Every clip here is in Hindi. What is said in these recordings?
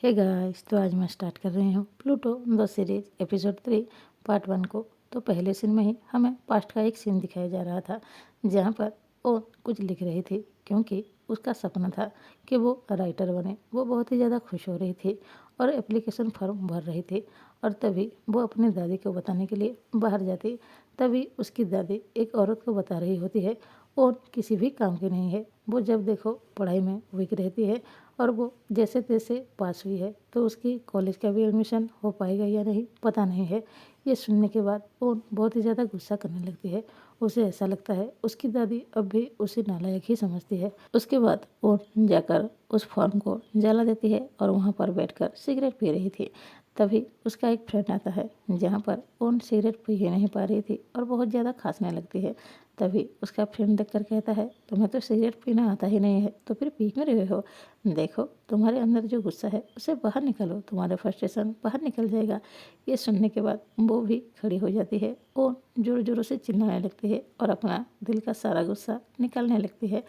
हे गाइस, तो आज मैं स्टार्ट कर रही हूँ Pluto the series episode 3 part 1 को। तो पहले सीन में ही हमें पास्ट का एक सीन दिखाया जा रहा था जहाँ पर वो कुछ लिख रही थी, क्योंकि उसका सपना था कि वो राइटर बने। वो बहुत ही ज़्यादा खुश हो रही थी और एप्लीकेशन फॉर्म भर रही थी। और तभी वो अपनी दादी को बताने के लिए बाहर जाती। तभी उसकी दादी एक औरत को बता रही होती है और किसी भी काम की नहीं है। वो जब देखो पढ़ाई में वीक रहती है और वो जैसे तैसे पास हुई है, तो उसकी कॉलेज का भी एडमिशन हो पाएगा या नहीं पता नहीं है। ये सुनने के बाद वो बहुत ही ज़्यादा गुस्सा करने लगती है। उसे ऐसा लगता है उसकी दादी अब भी उसे नालायक ही समझती है। उसके बाद वो जाकर उस फॉर्म को जला देती है और वहाँ पर बैठकर सिगरेट पी रही थी। तभी उसका एक फ्रेंड आता है जहाँ पर वो सिगरेट पी ही नहीं पा रही थी और बहुत ज़्यादा खांसने लगती है। तभी उसका फ्रेंड देखकर कहता है, तुम्हें तो सिगरेट पीना आता ही नहीं है, तो फिर पी क्यों रहे हो? देखो, तुम्हारे अंदर जो गुस्सा है उसे बाहर निकालो, तुम्हारा फ्रस्ट्रेशन बाहर निकल जाएगा। ये सुनने के बाद वो भी खड़ी हो जाती है और जोर जोरों से चिल्लाने लगती है और अपना दिल का सारा गुस्सा निकालने लगती है।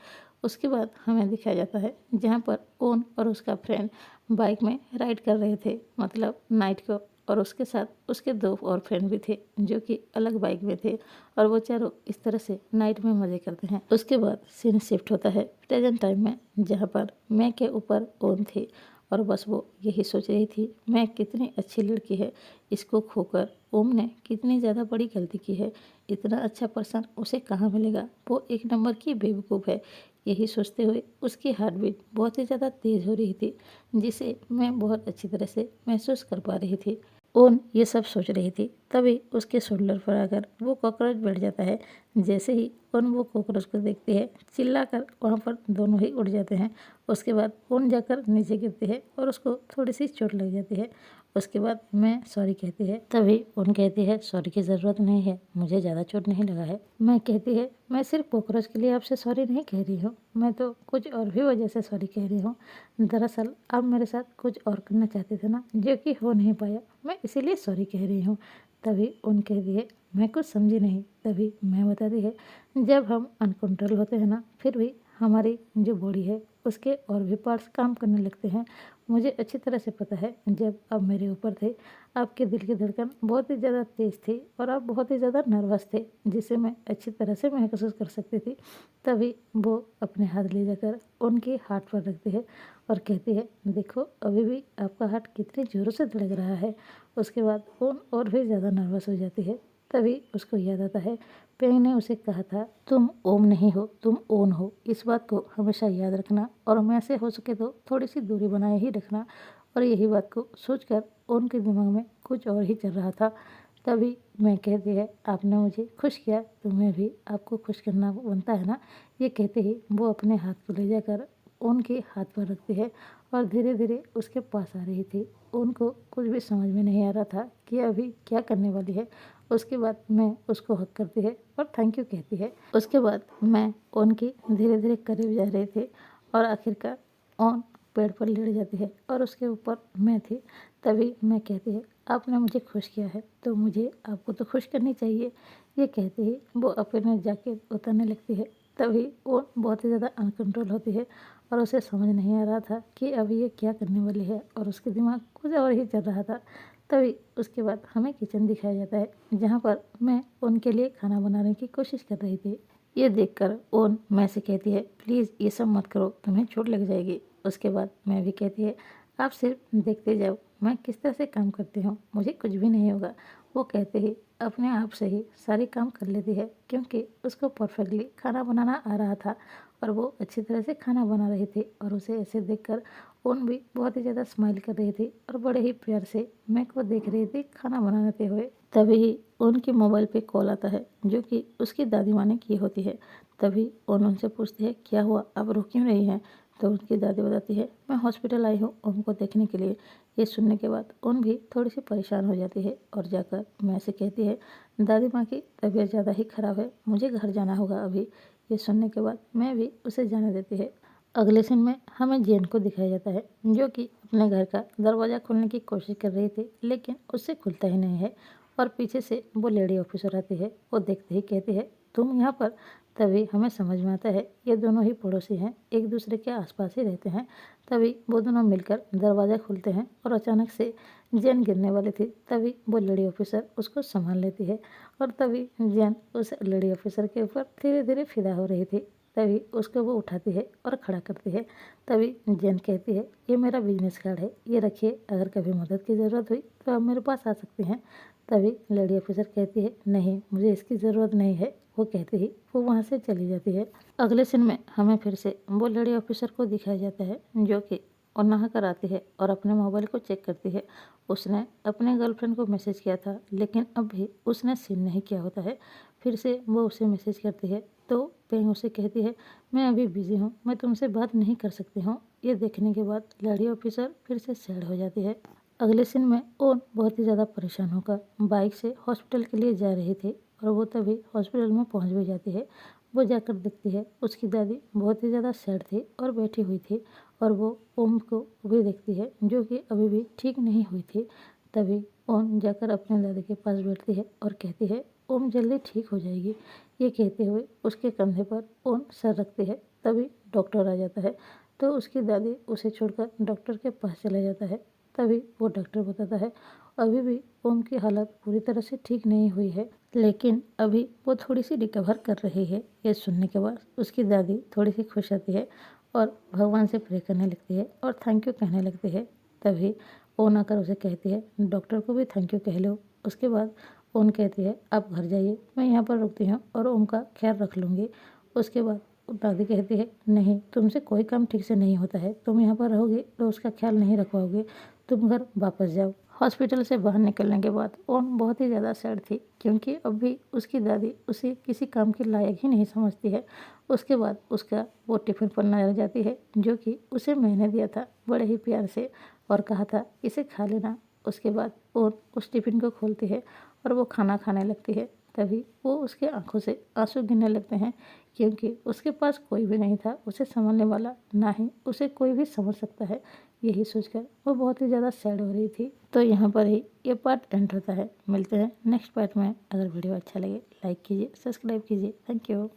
उसके बाद हमें दिखाया जाता है जहाँ पर ओन और उसका फ्रेंड बाइक में राइड कर रहे थे, मतलब नाइट को। और उसके साथ उसके दो और फ्रेंड भी थे जो कि अलग बाइक में थे और वो चारों इस तरह से नाइट में मज़े करते हैं। उसके बाद सीन शिफ्ट होता है प्रेजेंट टाइम में, जहाँ पर मैं के ऊपर ओन थी और बस वो यही सोच रही थी मैं कितनी अच्छी लड़की है, इसको खोकर ओम ने कितनी ज़्यादा बड़ी गलती की है। इतना अच्छा पर्सन उसे कहाँ मिलेगा, वो एक नंबर की बेवकूफ़ है। यही सोचते हुए उसकी हार्ट बीट बहुत ही ज़्यादा तेज़ हो रही थी, जिसे मैं बहुत अच्छी तरह से महसूस कर पा रही थी। ओन ये सब सोच रही थी, तभी उसके शोल्डर पर आकर वो कॉकरोच बैठ जाता है। जैसे ही ओन वो कॉकरोच को देखती है, चिल्लाकर वहाँ पर दोनों ही उड़ जाते हैं। उसके बाद ओन जाकर नीचे गिरती है और उसको थोड़ी सी चोट लग जाती है। उसके बाद मैं सॉरी कहती है, तभी ओन कहती है सॉरी की ज़रूरत नहीं है, मुझे ज़्यादा चोट नहीं लगा है। मैं कहती है मैं सिर्फ कॉकरोच के लिए आपसे सॉरी नहीं कह रही हूँ, मैं तो कुछ और भी वजह से सॉरी कह रही हूँ। दरअसल आप मेरे साथ कुछ और करना चाहते थे ना, जो कि हो नहीं पाया, मैं इसीलिए सॉरी कह रही हूँ। तभी उन कह दिए मैं कुछ समझी नहीं। तभी मैं बताती है जब हम अनकंट्रोल होते हैं ना, फिर भी हमारी जो बॉडी है उसके और भी पार्ट्स काम करने लगते हैं। मुझे अच्छी तरह से पता है जब आप मेरे ऊपर थे, आपके दिल की धड़कन बहुत ही ज़्यादा तेज़ थी और आप बहुत ही ज़्यादा नर्वस थे, जिसे मैं अच्छी तरह से महसूस कर सकती थी। तभी वो अपने हाथ ले जाकर उनके हार्ट पर रखती है और कहती है देखो अभी भी आपका हार्ट कितनी ज़ोरों से धड़क रहा है। उसके बाद वो और भी ज़्यादा नर्वस हो जाती है। तभी उसको याद आता है पेंग ने उसे कहा था तुम ओम नहीं हो, तुम ओन हो। इस बात को हमेशा याद रखना और मैं से हो सके तो थोड़ी सी दूरी बनाए ही रखना। और यही बात को सोचकर ओन के दिमाग में कुछ और ही चल रहा था। तभी मैं कहती है आपने मुझे खुश किया, तुम्हें भी आपको खुश करना बनता है ना। ये कहते ही वो अपने हाथ को ले जाकर उनके हाथ पर रखती है और धीरे धीरे उसके पास आ रही थी। उनको कुछ भी समझ में नहीं आ रहा था कि अभी क्या करने वाली है। उसके बाद मैं उसको हक करती है और थैंक यू कहती है। उसके बाद मैं उनकी धीरे धीरे करीब जा रही थी और आखिरकार ऑन पेड़ पर लेट जाती है और उसके ऊपर मैं थी। तभी मैं कहती है आपने मुझे खुश किया है तो मुझे आपको तो खुश करनी चाहिए। ये कहते ही वो अपने जैकेट उतारने लगती है। तभी वो बहुत ही ज़्यादा अनकंट्रोल होती है और उसे समझ नहीं आ रहा था कि अभी ये क्या करने वाली है और उसके दिमाग कुछ और ही चल रहा था। तभी उसके बाद हमें किचन दिखाया जाता है जहाँ पर मैं उनके लिए खाना बनाने की कोशिश कर रही थी। ये देखकर ओन मैं से कहती है प्लीज़ ये सब मत करो, तुम्हें चोट लग जाएगी। उसके बाद मैं भी कहती है आप सिर्फ देखते जाओ मैं किस तरह से काम करती हूँ, मुझे कुछ भी नहीं होगा। वो कहते ही अपने आप से ही सारी काम कर लेती है, क्योंकि उसको परफेक्टली खाना बनाना आ रहा था और वो अच्छी तरह से खाना बना रही थी। और उसे ऐसे देखकर उन भी बहुत ही ज़्यादा स्माइल कर रही थी और बड़े ही प्यार से मैं को देख रही थी खाना बनाते हुए। तभी उनके मोबाइल पे कॉल आता है जो कि उसकी दादी माँ ने की होती है। तभी ओन उनसे पूछती है क्या हुआ, आप रो क्यों रही हैं? तो उनकी दादी बताती है मैं हॉस्पिटल आई हूँ ओम को देखने के लिए। ये सुनने के बाद ओन भी थोड़ी सी परेशान हो जाती है और जाकर मैं से कहती है दादी माँ की तबीयत ज़्यादा ही ख़राब है, मुझे घर जाना होगा अभी। ये सुनने के बाद मैं भी उसे जाने देती है। अगले सीन में हमें जेन को दिखाया जाता है जो कि अपने घर का दरवाज़ा खोलने की कोशिश कर रही थी, लेकिन उससे खुलता ही नहीं है। और पीछे से वो लेडी ऑफिसर आती है, वो देखते ही कहती है तुम यहाँ पर? तभी हमें समझ में आता है ये दोनों ही पड़ोसी हैं, एक दूसरे के आसपास ही रहते हैं। तभी वो दोनों मिलकर दरवाज़ा खोलते हैं और अचानक से जैन गिरने वाली थी। तभी वो लेडी ऑफिसर उसको संभाल लेती है और तभी जैन उस लेडी ऑफिसर के ऊपर धीरे धीरे फिदा हो रही थी। तभी उसको वो उठाती है और खड़ा करती है। तभी जैन कहती है, ये मेरा बिजनेस कार्ड है, ये रखिए, अगर कभी मदद की ज़रूरत हुई तो आप मेरे पास आ सकती हैं। तभी लेडी ऑफिसर कहती है, नहीं मुझे इसकी ज़रूरत नहीं है। वो कहती ही वो वहाँ से चली जाती है। अगले सीन में हमें फिर से वो लेडी ऑफिसर को दिखाया जाता है जो कि और नहा कर आती है और अपने मोबाइल को चेक करती है। उसने अपने गर्लफ्रेंड को मैसेज किया था लेकिन अब भी उसने सीन नहीं किया होता है। फिर से वो उसे मैसेज करती है तो पेंग उसे कहती है, मैं अभी बिजी हूँ, मैं तुमसे बात नहीं कर सकती हूँ। ये देखने के बाद लेडी ऑफिसर फिर से सैड हो जाती है। अगले सीन में ओन बहुत ही ज़्यादा परेशान होकर बाइक से हॉस्पिटल के लिए जा रही थी और वो तभी हॉस्पिटल में पहुंच भी जाती है। वो जाकर देखती है उसकी दादी बहुत ही ज़्यादा सैड थी और बैठी हुई थी और वो ओम को भी देखती है जो कि अभी भी ठीक नहीं हुई थी। तभी ओम जाकर अपने दादी के पास बैठती है और कहती है, ओम जल्दी ठीक हो जाएगी। ये कहते हुए उसके कंधे पर ओम सर रखती है। तभी डॉक्टर आ जाता है तो उसकी दादी उसे छोड़कर डॉक्टर के पास चला जाता है। तभी वो डॉक्टर बताता है, अभी भी ओम की हालत पूरी तरह से ठीक नहीं हुई है लेकिन अभी वो थोड़ी सी रिकवर कर रही है। ये सुनने के बाद उसकी दादी थोड़ी सी खुश होती है और भगवान से प्रे करने लगती है और थैंक यू कहने लगती है। तभी ओन आकर उसे कहती है, डॉक्टर को भी थैंक यू कह लो। उसके बाद ओन कहती है, आप घर जाइए, मैं यहाँ पर रुकती हूँ और ओम का ख्याल रख लूँगी। उसके बाद दादी कहती है, नहीं तुमसे कोई काम ठीक से नहीं होता है, तुम यहाँ पर रहोगे तो उसका ख्याल नहीं रख पाओगे, तुम घर वापस जाओ। हॉस्पिटल से बाहर निकलने के बाद ओन बहुत ही ज़्यादा सैड थी क्योंकि अब भी उसकी दादी उसे किसी काम के लायक ही नहीं समझती है। उसके बाद उसका वो टिफ़िन पन्ना रह जाती है जो कि उसे मैंने दिया था बड़े ही प्यार से और कहा था इसे खा लेना। उसके बाद ओन उस टिफ़िन को खोलती है और वो खाना खाने लगती है। तभी वो उसके आंखों से आंसू गिरने लगते हैं क्योंकि उसके पास कोई भी नहीं था उसे संभालने वाला, ना ही उसे कोई भी समझ सकता है। यही सोचकर वो बहुत ही ज़्यादा सैड हो रही थी। तो यहाँ पर ही ये पार्ट एंड होता है। मिलते हैं नेक्स्ट पार्ट में। अगर वीडियो अच्छा लगे लाइक कीजिए, सब्सक्राइब कीजिए। Thank you.